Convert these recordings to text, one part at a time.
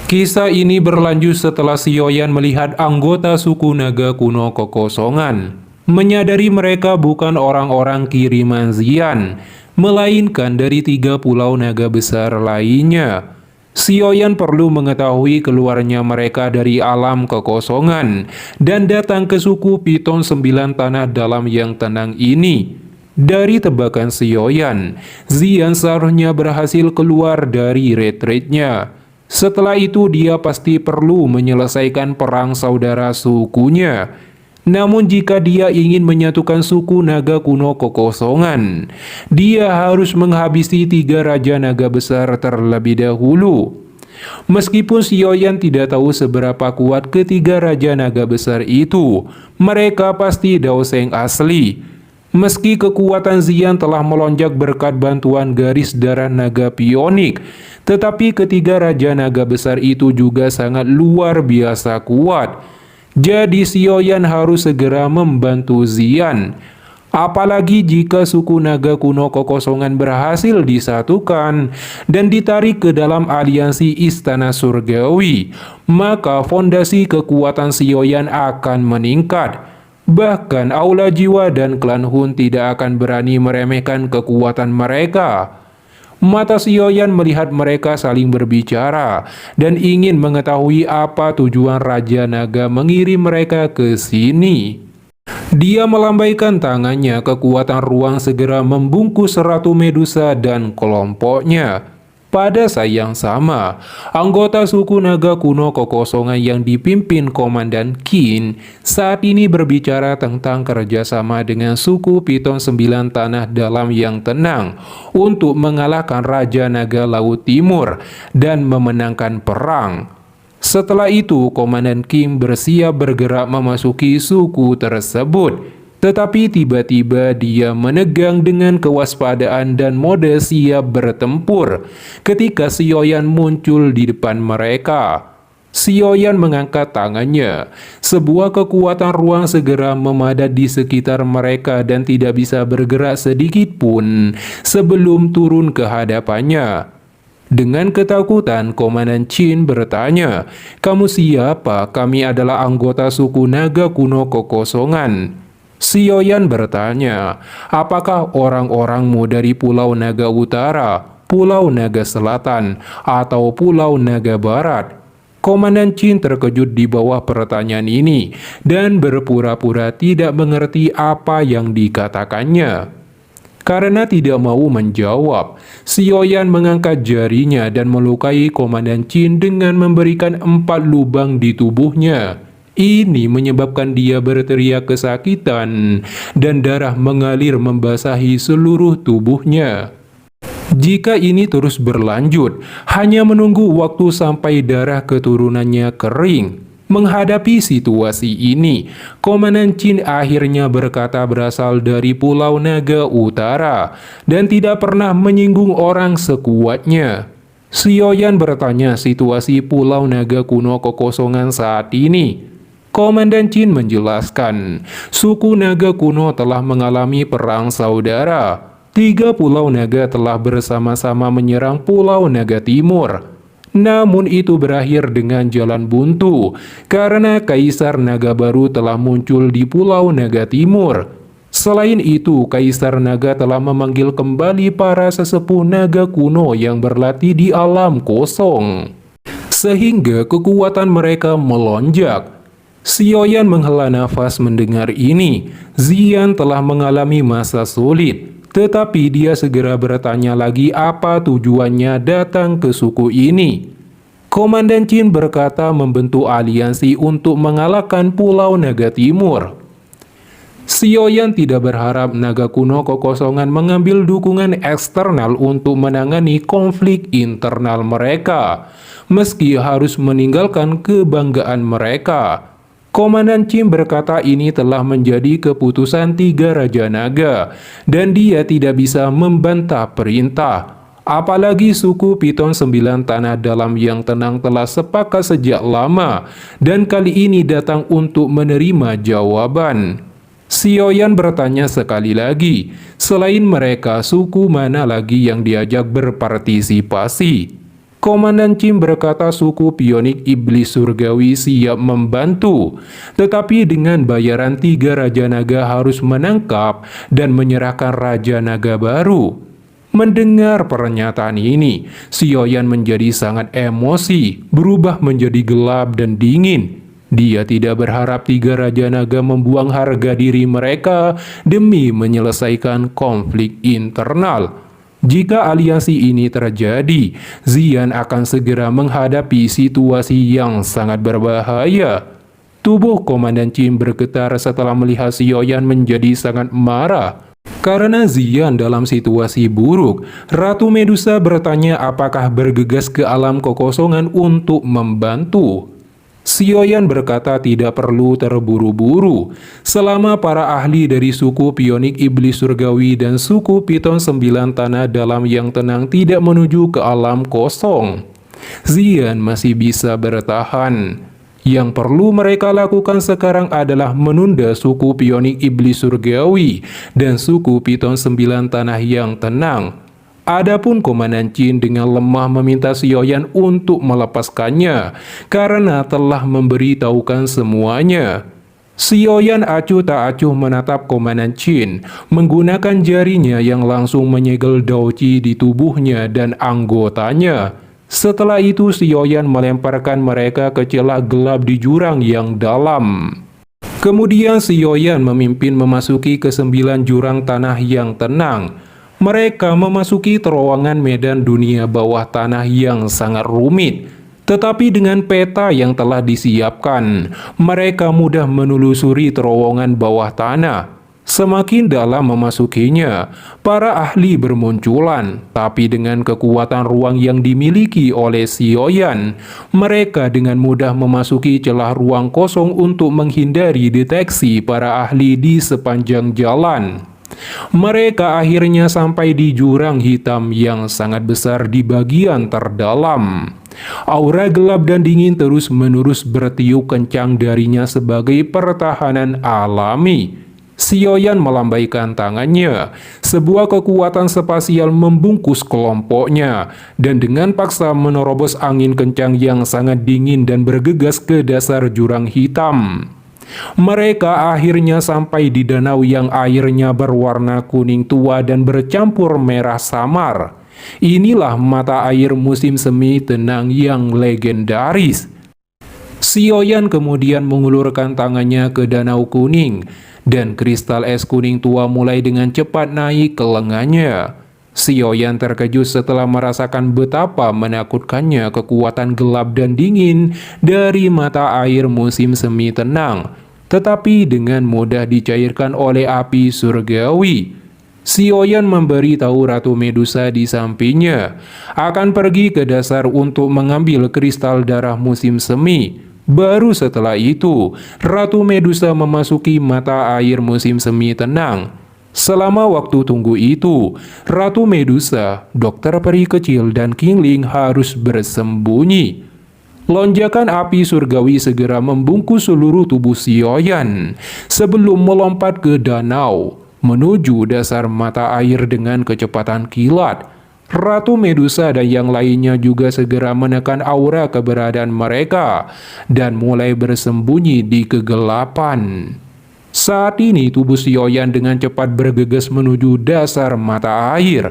Kisah ini berlanjut setelah Sioyan melihat anggota suku naga kuno kekosongan. Menyadari mereka bukan orang-orang kiriman Xian, melainkan dari 3 pulau naga besar lainnya. Sioyan perlu mengetahui keluarnya mereka dari alam kekosongan dan datang ke suku Piton 9 tanah dalam yang tenang ini. Dari tebakan Sioyan, Xian seharusnya berhasil keluar dari retreatnya. Setelah itu dia pasti perlu menyelesaikan perang saudara sukunya. Namun jika dia ingin menyatukan suku naga kuno kekosongan, dia harus menghabisi 3 raja naga besar terlebih dahulu. Meskipun Sioyan tidak tahu seberapa kuat ketiga raja naga besar itu, mereka pasti Daoseng asli. Meski kekuatan Xian telah melonjak berkat bantuan garis darah naga pionik, tetapi ketiga raja naga besar itu juga sangat luar biasa kuat. Jadi Sioyan harus segera membantu Xian. Apalagi jika suku naga kuno kekosongan berhasil disatukan dan ditarik ke dalam aliansi Istana Surgawi, maka fondasi kekuatan Sioyan akan meningkat. Bahkan Aula Jiwa dan klan Hun tidak akan berani meremehkan kekuatan mereka. Mata Sioyan melihat mereka saling berbicara dan ingin mengetahui apa tujuan Raja Naga mengirim mereka ke sini. Dia melambaikan tangannya, kekuatan ruang segera membungkus Ratu Medusa dan kelompoknya. Pada saat yang sama, anggota suku naga kuno kekosongan yang dipimpin Komandan Qin saat ini berbicara tentang kerjasama dengan suku Piton 9 tanah dalam yang tenang untuk mengalahkan Raja Naga Laut Timur dan memenangkan perang. Setelah itu, Komandan Qin bersiap bergerak memasuki suku tersebut. Tetapi tiba-tiba dia menegang dengan kewaspadaan dan mode siap bertempur ketika Sioyan muncul di depan mereka. Sioyan mengangkat tangannya. Sebuah kekuatan ruang segera memadat di sekitar mereka dan tidak bisa bergerak sedikit pun sebelum turun ke hadapannya. Dengan ketakutan, Komandan Qin bertanya, "Kamu siapa?" "Kami adalah anggota suku naga kuno kekosongan." Sioyan bertanya, "Apakah orang-orangmu dari Pulau Naga Utara, Pulau Naga Selatan, atau Pulau Naga Barat?" Komandan Qin terkejut di bawah pertanyaan ini dan berpura-pura tidak mengerti apa yang dikatakannya. Karena tidak mau menjawab, Sioyan mengangkat jarinya dan melukai Komandan Qin dengan memberikan 4 lubang di tubuhnya. Ini menyebabkan dia berteriak kesakitan dan darah mengalir membasahi seluruh tubuhnya. Jika ini terus berlanjut, hanya menunggu waktu sampai darah keturunannya kering. Menghadapi situasi ini, Komandan Qin akhirnya berkata berasal dari Pulau Naga Utara dan tidak pernah menyinggung orang sekuatnya. Sioyan bertanya situasi Pulau Naga kuno kekosongan saat ini. Komandan Qin menjelaskan, suku naga kuno telah mengalami perang saudara. 3 pulau naga telah bersama-sama menyerang Pulau Naga Timur. Namun itu berakhir dengan jalan buntu, karena Kaisar Naga baru telah muncul di Pulau Naga Timur. Selain itu, Kaisar Naga telah memanggil kembali para sesepuh naga kuno yang berlatih di alam kosong, sehingga kekuatan mereka melonjak. Sioyan menghela nafas mendengar ini. Xian telah mengalami masa sulit, tetapi dia segera bertanya lagi apa tujuannya datang ke suku ini. Komandan Qin berkata membentuk aliansi untuk mengalahkan Pulau Naga Timur. Sioyan tidak berharap naga kuno kekosongan mengambil dukungan eksternal untuk menangani konflik internal mereka, meski harus meninggalkan kebanggaan mereka. Komandan Qin berkata ini telah menjadi keputusan 3 Raja Naga dan dia tidak bisa membantah perintah. Apalagi suku Piton 9 tanah dalam yang tenang telah sepakat sejak lama dan kali ini datang untuk menerima jawaban. Sioyan bertanya sekali lagi, selain mereka suku mana lagi yang diajak berpartisipasi? Komandan Chim berkata suku Pionik Iblis Surgawi siap membantu, tetapi dengan bayaran 3 Raja Naga harus menangkap dan menyerahkan Raja Naga baru. Mendengar pernyataan ini, Sioyan menjadi sangat emosi, berubah menjadi gelap dan dingin. Dia tidak berharap 3 Raja Naga membuang harga diri mereka demi menyelesaikan konflik internal. Jika aliansi ini terjadi, Xian akan segera menghadapi situasi yang sangat berbahaya. Tubuh Komandan Chim bergetar setelah melihat Sioyan menjadi sangat marah. Karena Xian dalam situasi buruk, Ratu Medusa bertanya apakah bergegas ke alam kekosongan untuk membantu. Sioyan berkata tidak perlu terburu-buru. Selama para ahli dari suku Pionik Iblis Surgawi dan suku Piton 9 Tanah Dalam yang tenang tidak menuju ke alam kosong, Xian masih bisa bertahan. Yang perlu mereka lakukan sekarang adalah menunda suku Pionik Iblis Surgawi dan suku Piton 9 Tanah yang tenang. Adapun Komandan Chin dengan lemah meminta Sioyan untuk melepaskannya karena telah memberitahukan semuanya. Sioyan acuh tak acuh menatap Komandan Chin menggunakan jarinya yang langsung menyegel Daoji di tubuhnya dan anggotanya. Setelah itu Sioyan melemparkan mereka ke celah gelap di jurang yang dalam. Kemudian Sioyan memimpin memasuki ke 9 jurang tanah yang tenang. Mereka memasuki terowongan medan dunia bawah tanah yang sangat rumit. Tetapi dengan peta yang telah disiapkan, mereka mudah menelusuri terowongan bawah tanah. Semakin dalam memasukinya, para ahli bermunculan. Tapi dengan kekuatan ruang yang dimiliki oleh Sioyan, mereka dengan mudah memasuki celah ruang kosong untuk menghindari deteksi para ahli di sepanjang jalan. Mereka akhirnya sampai di jurang hitam yang sangat besar di bagian terdalam. Aura gelap dan dingin terus-menerus bertiup kencang darinya sebagai pertahanan alami. Sioyan melambaikan tangannya, sebuah kekuatan spasial membungkus kelompoknya, dan dengan paksa menerobos angin kencang yang sangat dingin dan bergegas ke dasar jurang hitam. Mereka akhirnya sampai di danau yang airnya berwarna kuning tua dan bercampur merah samar. Inilah mata air musim semi tenang yang legendaris. Sioyan kemudian mengulurkan tangannya ke danau kuning, dan kristal es kuning tua mulai dengan cepat naik ke lengannya. Sioyan terkejut setelah merasakan betapa menakutkannya kekuatan gelap dan dingin dari mata air musim semi tenang, tetapi dengan mudah dicairkan oleh api surgawi. Sioyan memberitahu Ratu Medusa di sampingnya akan pergi ke dasar untuk mengambil kristal darah musim semi. Baru setelah itu, Ratu Medusa memasuki mata air musim semi tenang. Selama waktu tunggu itu, Ratu Medusa, Dokter Peri Kecil, dan Kingling harus bersembunyi. Lonjakan api surgawi segera membungkus seluruh tubuh Sioyan sebelum melompat ke danau, menuju dasar mata air dengan kecepatan kilat. Ratu Medusa dan yang lainnya juga segera menekan aura keberadaan mereka dan mulai bersembunyi di kegelapan. Saat ini tubuh Sioyan dengan cepat bergegas menuju dasar mata air.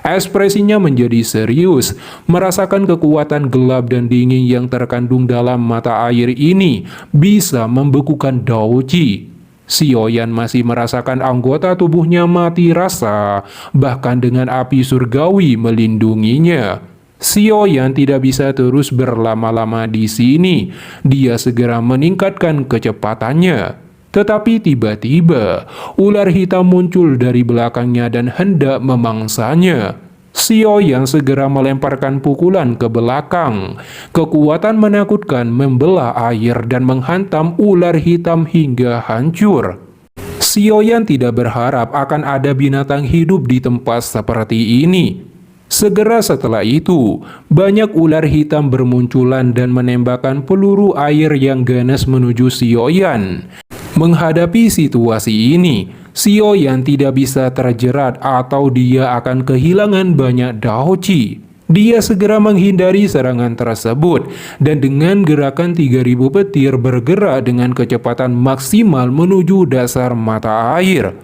Ekspresinya menjadi serius, merasakan kekuatan gelap dan dingin yang terkandung dalam mata air ini bisa membekukan Daoji. Sioyan masih merasakan anggota tubuhnya mati rasa, bahkan dengan api surgawi melindunginya. Sioyan tidak bisa terus berlama-lama di sini. Dia segera meningkatkan kecepatannya. Tetapi tiba-tiba, ular hitam muncul dari belakangnya dan hendak memangsanya. Sioyan segera melemparkan pukulan ke belakang. Kekuatan menakutkan membelah air dan menghantam ular hitam hingga hancur. Sioyan tidak berharap akan ada binatang hidup di tempat seperti ini. Segera setelah itu, banyak ular hitam bermunculan dan menembakkan peluru air yang ganas menuju Sioyan. Menghadapi situasi ini, Sioyan tidak bisa terjerat atau dia akan kehilangan banyak Daoji. Dia segera menghindari serangan tersebut dan dengan gerakan 3000 petir bergerak dengan kecepatan maksimal menuju dasar mata air.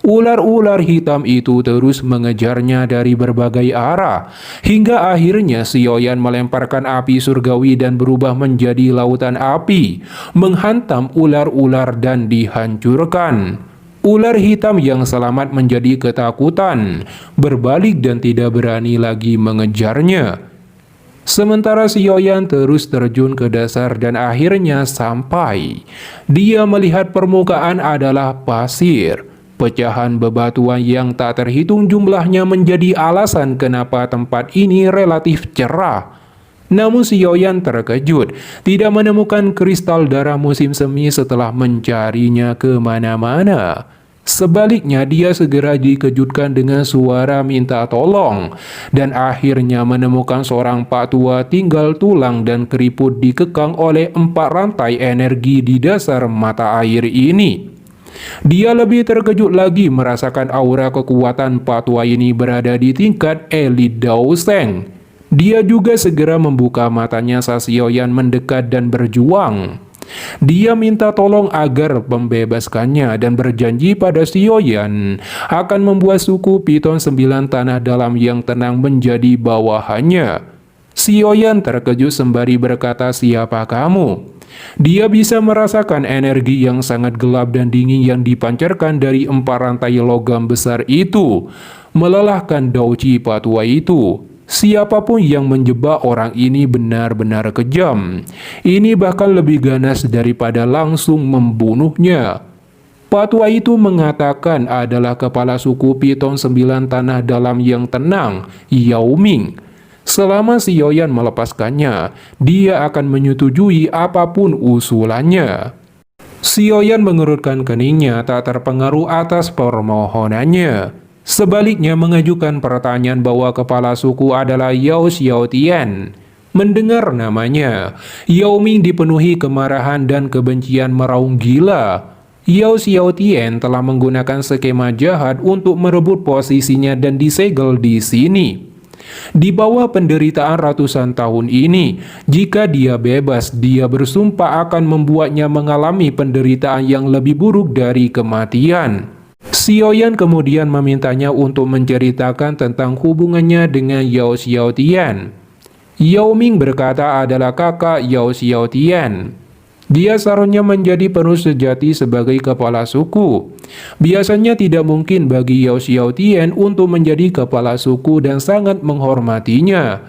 Ular-ular hitam itu terus mengejarnya dari berbagai arah, hingga akhirnya Sioyan melemparkan api surgawi dan berubah menjadi lautan api, menghantam ular-ular dan dihancurkan. Ular hitam yang selamat menjadi ketakutan, berbalik dan tidak berani lagi mengejarnya. Sementara Sioyan terus terjun ke dasar dan akhirnya sampai. Dia melihat permukaan adalah pasir. Pecahan bebatuan yang tak terhitung jumlahnya menjadi alasan kenapa tempat ini relatif cerah. Namun Sioyan terkejut, tidak menemukan kristal darah musim semi setelah mencarinya kemana-mana. Sebaliknya dia segera dikejutkan dengan suara minta tolong, dan akhirnya menemukan seorang pak tua tinggal tulang dan keriput dikekang oleh 4 rantai energi di dasar mata air ini. Dia lebih terkejut lagi merasakan aura kekuatan pak tua ini berada di tingkat elit Daoseng. Dia juga segera membuka matanya saat Sioyan mendekat dan berjuang. Dia minta tolong agar membebaskannya dan berjanji pada Sioyan akan membuat suku Piton 9 tanah dalam yang tenang menjadi bawahannya. Sioyan terkejut sembari berkata, "Siapa kamu?" Dia bisa merasakan energi yang sangat gelap dan dingin yang dipancarkan dari 4 rantai logam besar itu, melelahkan Dauci patua itu. Siapapun yang menjebak orang ini benar-benar kejam. Ini bahkan lebih ganas daripada langsung membunuhnya. Patua itu mengatakan adalah kepala suku Piton 9 tanah dalam yang tenang, Yao Ming. Selama Sioyan melepaskannya, dia akan menyetujui apapun usulannya. Sioyan mengerutkan keningnya tak terpengaruh atas permohonannya. Sebaliknya mengajukan pertanyaan bahwa kepala suku adalah Yao Xiaotian. Mendengar namanya, Yao Ming dipenuhi kemarahan dan kebencian meraung gila. Yao Xiaotian telah menggunakan skema jahat untuk merebut posisinya dan disegel di sini. Di bawah penderitaan ratusan tahun ini, jika dia bebas, dia bersumpah akan membuatnya mengalami penderitaan yang lebih buruk dari kematian. Sioyan kemudian memintanya untuk menceritakan tentang hubungannya dengan Yao Xiaotian. Yao Ming berkata adalah kakak Yao Xiaotian. Dia seharusnya menjadi penerus sejati sebagai kepala suku. Biasanya tidak mungkin bagi Yao Xiaotian untuk menjadi kepala suku dan sangat menghormatinya.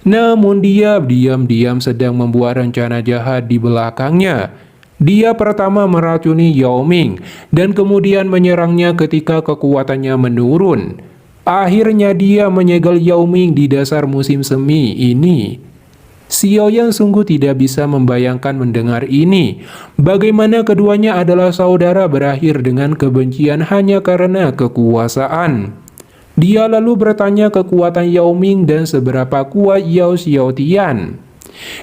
Namun dia diam-diam sedang membuat rencana jahat di belakangnya. Dia pertama meracuni Yao Ming dan kemudian menyerangnya ketika kekuatannya menurun. Akhirnya dia menyegel Yao Ming di dasar musim semi ini. Sioyan sungguh tidak bisa membayangkan mendengar ini. Bagaimana keduanya adalah saudara berakhir dengan kebencian hanya karena kekuasaan. Dia lalu bertanya kekuatan Yao Ming dan seberapa kuat Yao Xiaotian.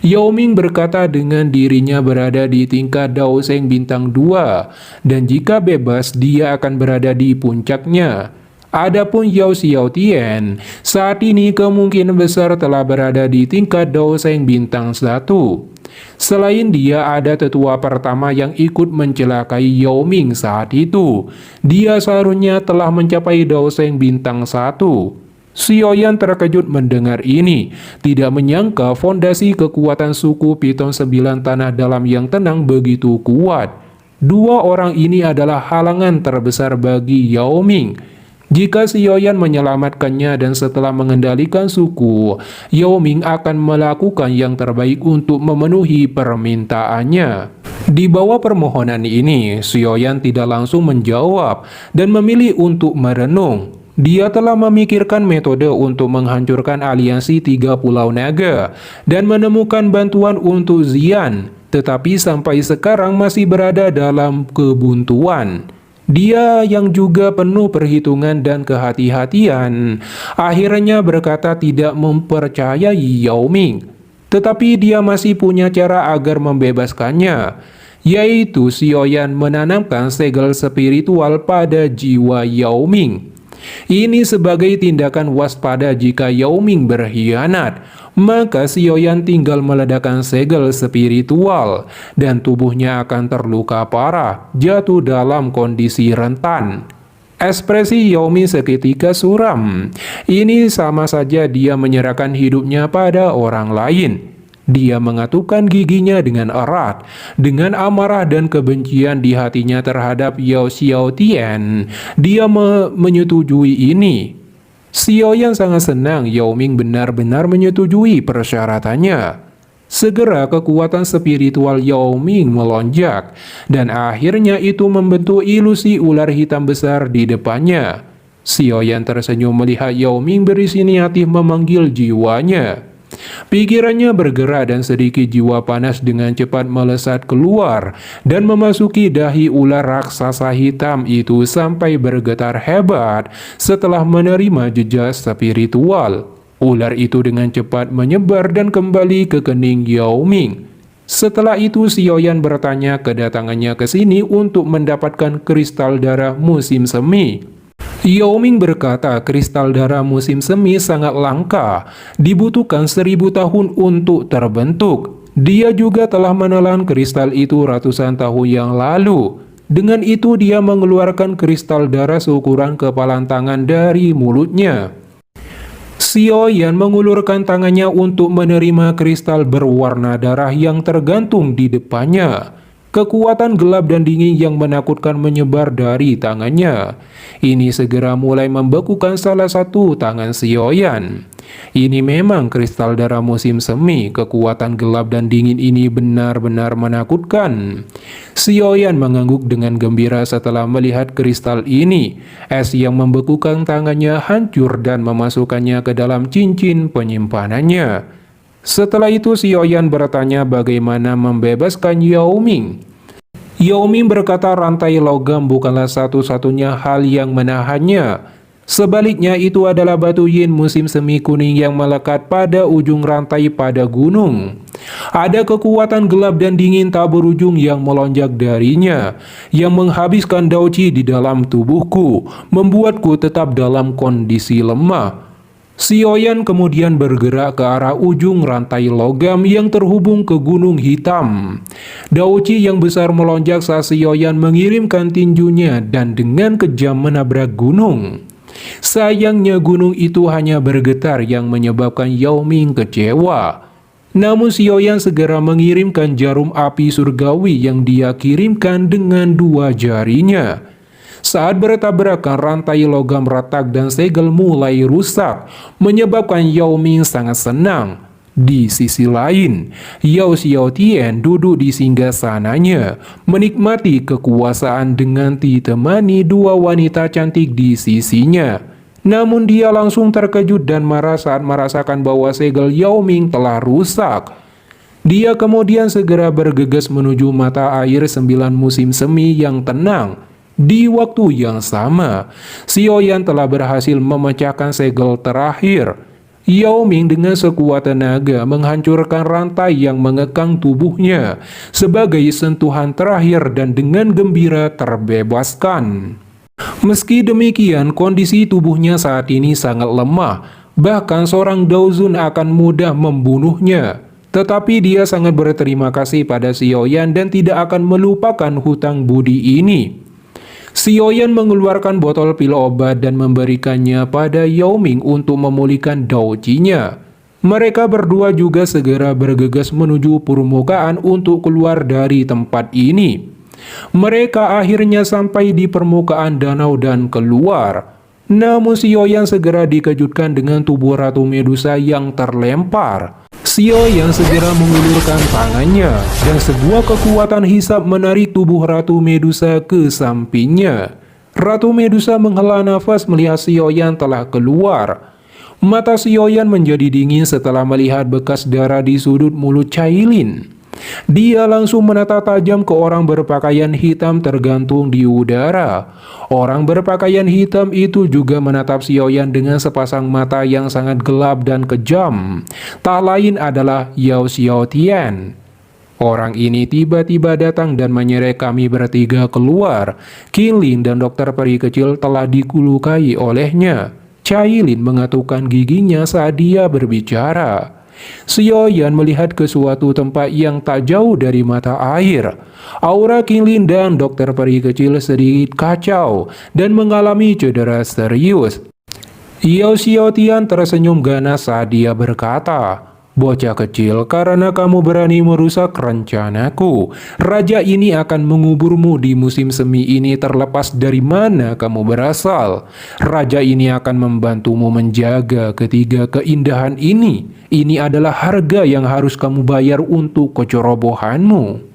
Yao Ming berkata dengan dirinya berada di tingkat Daoseng bintang 2 dan jika bebas dia akan berada di puncaknya. Adapun Yao Xiaotian saat ini kemungkinan besar telah berada di tingkat Daoseng bintang 1. Selain dia ada tetua pertama yang ikut mencelakai Yao Ming saat itu. Dia seharusnya telah mencapai Daoseng bintang 1. Sioyan terkejut mendengar ini, tidak menyangka fondasi kekuatan suku Piton 9 tanah dalam yang tenang begitu kuat. Dua orang ini adalah halangan terbesar bagi Yao Ming. Jika Sioyan menyelamatkannya dan setelah mengendalikan suku, Yao Ming akan melakukan yang terbaik untuk memenuhi permintaannya. Di bawah permohonan ini, Sioyan tidak langsung menjawab dan memilih untuk merenung. Dia telah memikirkan metode untuk menghancurkan aliansi 3 Pulau Naga dan menemukan bantuan untuk Xian, tetapi sampai sekarang masih berada dalam kebuntuan. Dia yang juga penuh perhitungan dan kehati-hatian, akhirnya berkata tidak mempercayai Yao Ming. Tetapi dia masih punya cara agar membebaskannya, yaitu Sioyan menanamkan segel spiritual pada jiwa Yao Ming. Ini sebagai tindakan waspada jika Yao Ming berkhianat, maka Xiaoyan tinggal meledakkan segel spiritual dan tubuhnya akan terluka parah, jatuh dalam kondisi rentan. Ekspresi Yao Ming seketika suram. Ini sama saja dia menyerahkan hidupnya pada orang lain. Dia mengatupkan giginya dengan erat, dengan amarah dan kebencian di hatinya terhadap Yao Xiaotian. Dia menyetujui ini. Xiaoyan sangat senang Yao Ming benar-benar menyetujui persyaratannya. Segera kekuatan spiritual Yao Ming melonjak, dan akhirnya itu membentuk ilusi ular hitam besar di depannya. Xiaoyan tersenyum melihat Yao Ming berinisiatif memanggil jiwanya. Pikirannya bergerak dan sedikit jiwa panas dengan cepat melesat keluar dan memasuki dahi ular raksasa hitam itu sampai bergetar hebat setelah menerima jejak spiritual. Ular itu dengan cepat menyebar dan kembali ke kening Yao Ming. Setelah itu Xiaoyan bertanya kedatangannya ke sini untuk mendapatkan kristal darah musim semi. Yao Ming berkata kristal darah musim semi sangat langka, dibutuhkan 1000 tahun untuk terbentuk. Dia juga telah menelan kristal itu ratusan tahun yang lalu. Dengan itu dia mengeluarkan kristal darah seukuran kepalan tangan dari mulutnya. Xiaoyan mengulurkan tangannya untuk menerima kristal berwarna darah yang tergantung di depannya. Kekuatan gelap dan dingin yang menakutkan menyebar dari tangannya. Ini segera mulai membekukan salah satu tangan Xiaoyan. Ini memang kristal darah musim semi. Kekuatan gelap dan dingin ini benar-benar menakutkan. Xiaoyan mengangguk dengan gembira setelah melihat kristal ini. Es yang membekukan tangannya hancur dan memasukkannya ke dalam cincin penyimpanannya. Setelah itu Xiaoyan bertanya bagaimana membebaskan Yao Ming. Yao Ming berkata rantai logam bukanlah satu-satunya hal yang menahannya. Sebaliknya itu adalah batu yin musim semi kuning yang melekat pada ujung rantai pada gunung. Ada kekuatan gelap dan dingin tak berujung yang melonjak darinya, yang menghabiskan Dao Qi di dalam tubuhku, membuatku tetap dalam kondisi lemah. Xiaoyan kemudian bergerak ke arah ujung rantai logam yang terhubung ke gunung hitam. Dao Qi yang besar melonjak saat Xiaoyan mengirimkan tinjunya dan dengan kejam menabrak gunung. Sayangnya gunung itu hanya bergetar yang menyebabkan Yao Ming kecewa. Namun Xiaoyan segera mengirimkan jarum api surgawi yang dia kirimkan dengan 2 jarinya. Saat bertabrakan, rantai logam retak dan segel mulai rusak, menyebabkan Yao Ming sangat senang. Di sisi lain, Yao Xiaotian duduk di singgasananya, menikmati kekuasaan dengan ditemani 2 wanita cantik di sisinya. Namun dia langsung terkejut dan marah saat merasakan bahwa segel Yao Ming telah rusak. Dia kemudian segera bergegas menuju mata air 9 musim semi yang tenang. Di waktu yang sama, Xiaoyan telah berhasil memecahkan segel terakhir. Yao Ming dengan sekuat tenaga menghancurkan rantai yang mengekang tubuhnya sebagai sentuhan terakhir dan dengan gembira terbebaskan. Meski demikian, kondisi tubuhnya saat ini sangat lemah. Bahkan seorang Daozun akan mudah membunuhnya. Tetapi dia sangat berterima kasih pada Xiaoyan dan tidak akan melupakan hutang budi ini. Xiaoyan mengeluarkan botol pil obat dan memberikannya pada Yao Ming untuk memulihkan Dao Qi-nya. Mereka berdua juga segera bergegas menuju permukaan untuk keluar dari tempat ini. Mereka akhirnya sampai di permukaan danau dan keluar. Namun Xiaoyan segera dikejutkan dengan tubuh Ratu Medusa yang terlempar. Xiaoyan segera mengulurkan tangannya dan sebuah kekuatan hisap menarik tubuh Ratu Medusa ke sampingnya. Ratu Medusa menghela nafas melihat Xiaoyan telah keluar. Mata Xiaoyan menjadi dingin setelah melihat bekas darah di sudut mulut Cailin. Dia langsung menatap tajam ke orang berpakaian hitam tergantung di udara. Orang berpakaian hitam itu juga menatap Xiaoyan dengan sepasang mata yang sangat gelap dan kejam. Tak lain adalah Yao Xiaotian. Orang ini tiba-tiba datang dan menyeret kami bertiga keluar. Qinglin dan dokter peri kecil telah dikulukai olehnya. Cailin mengatupkan giginya saat dia berbicara. Xiaoyan melihat ke suatu tempat yang tak jauh dari mata air. Aura Qinglin dan dokter peri kecil sedikit kacau dan mengalami cedera serius. Yao Xiaotian tersenyum ganas saat dia berkata, "Bocah kecil, karena kamu berani merusak rencanaku, raja ini akan menguburmu di musim semi ini terlepas dari mana kamu berasal. Raja ini akan membantumu menjaga ketiga keindahan ini. Ini adalah harga yang harus kamu bayar untuk kecerobohanmu."